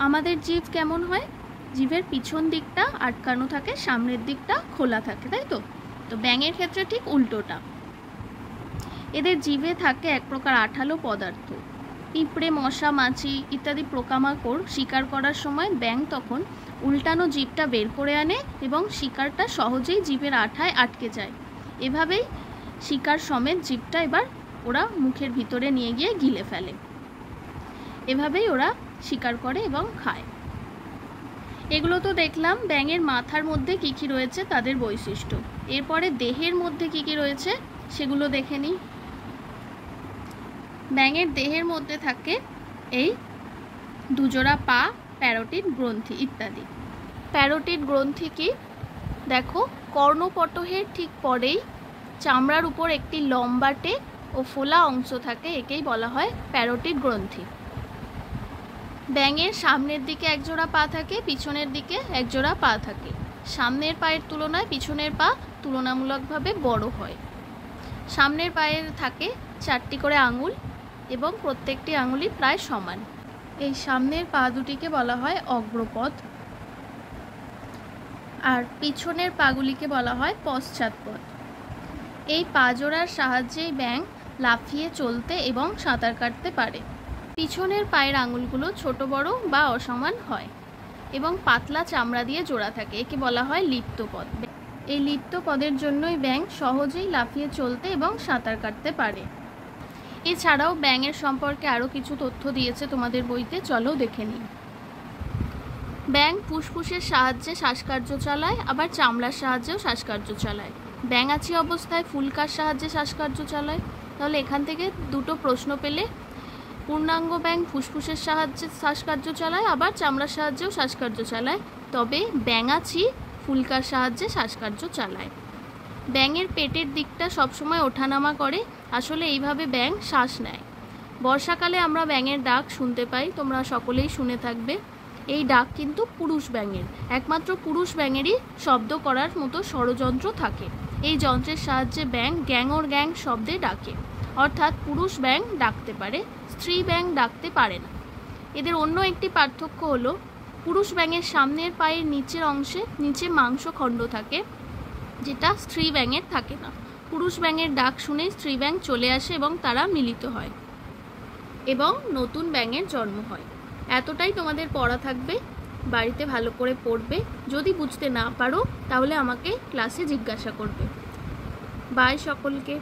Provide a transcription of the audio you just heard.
আমাদের জিভ কেমন হয়? জিভের পিছন দিকটা আটকানো থাকে, সামনের দিকটা খোলা থাকে, তাই তো? তো ব্যাঙের ক্ষেত্রে ঠিক উল্টোটা। এদের জিভে থাকে এক প্রকার আঠালো পদার্থ। পিঁপড়ে, মশা, মাছি ইত্যাদি পোকামাকড় শিকার করার সময় ব্যাঙ তখন উল্টানো জিভটা বের করে আনে এবং শিকারটা সহজেই জিভের আঠায় আটকে যায়। এভাবেই শিকার সমেত জিভটা এবার ওরা মুখের ভিতরে নিয়ে গিয়ে গিলে ফেলে। এভাবেই ওরা শিকার করে এবং খায়। এগুলো তো দেখলাম ব্যাঙের মাথার মধ্যে কী কী রয়েছে তাদের বৈশিষ্ট্য। এরপরে দেহের মধ্যে কী কী রয়েছে সেগুলো দেখে নিই। ব্যাঙের দেহের মধ্যে থাকে এই দুজোড়া পা, প্যারোটিড গ্রন্থি ইত্যাদি। প্যারোটিড গ্রন্থি কি? দেখো, কর্ণপটহের ঠিক পরেই চামড়ার উপর একটি লম্বাটে ও ফোলা অংশ থাকে, একেই বলা হয় প্যারোটিড গ্রন্থি। ব্যাঙের সামনের দিকে একজোড়া পা থাকে, পিছনের দিকে একজোড়া পা থাকে। সামনের পায়ের তুলনায় পিছনের পা তুলনামূলকভাবে বড় হয়। সামনের পায়ের থাকে 4টি করে আঙুল এবং প্রত্যেকটি আঙুলই প্রায় সমান। এই সামনের পা দুটিকে বলা হয় অগ্রপদ, আর পিছনের পাগুলিকে বলা হয় পশ্চাৎপদ। এই পা জোড়ার সাহায্যেই ব্যাঙ লাফিয়ে চলতে এবং সাঁতার কাটতে পারে। পিছনের পায়ের আঙুলগুলো ছোট বড় বা অসমান হয় এবং পাতলা চামড়া দিয়ে জোড়া থাকে, একে বলা হয় লিপ্তপদ। এই লিপ্তপদের জন্যই ব্যাঙ সহজেই লাফিয়ে চলতে এবং সাঁতার কাটতে পারে। এছাড়াও ব্যাঙের সম্পর্কে আরও কিছু তথ্য দিয়েছে তোমাদের বইতে, চলো দেখে নিই। ব্যাঙ ফুসফুসের সাহায্যে শ্বাসকার্য চালায়, আবার চামড়ার সাহায্যেও শ্বাসকার্য চালায়। ব্যাঙাচি অবস্থায় ফুলকার সাহায্যে শ্বাসকার্য চালায়। তাহলে এখান থেকে দুটো প্রশ্ন পেলে। পূর্ণাঙ্গ ব্যাঙ ফুসফুসের সাহায্যে শ্বাসকার্য চালায়, আবার চামড়ার সাহায্যেও শ্বাসকার্য চালায়। তবে ব্যাঙাচি ফুলকার সাহায্যে শ্বাসকার্য চালায়। ব্যাঙের পেটের দিকটা সবসময় ওঠানামা করে, আসলে এইভাবে ব্যাঙ শ্বাস নেয়। বর্ষাকালে আমরা ব্যাঙের ডাক শুনতে পাই, তোমরা সকলেই শুনে থাকবে। এই ডাক কিন্তু পুরুষ ব্যাঙের, একমাত্র পুরুষ ব্যাঙেরই শব্দ করার মতো ষড়যন্ত্র থাকে। এই যন্ত্রের সাহায্যে ব্যাঙ গ্যাংর গ্যাং শব্দে ডাকে, অর্থাৎ পুরুষ ব্যাঙ ডাকতে পারে, স্ত্রী ব্যাঙ ডাকতে পারে না। এদের অন্য একটি পার্থক্য হলো, পুরুষ ব্যাঙের সামনের পায়ের নিচের অংশে নিচে মাংসখণ্ড থাকে, যেটা স্ত্রী ব্যাঙের থাকে না। পুরুষ ব্যাঙের ডাক শুনেই স্ত্রী ব্যাঙ চলে আসে এবং তারা মিলিত হয় এবং নতুন ব্যাঙের জন্ম হয়। এতটাই তোমাদের পড়া থাকবে, বাড়িতে ভালো করে পড়বে। যদি বুঝতে না পারো তাহলে আমাকে ক্লাসে জিজ্ঞাসা করবে। বাই সকলকে।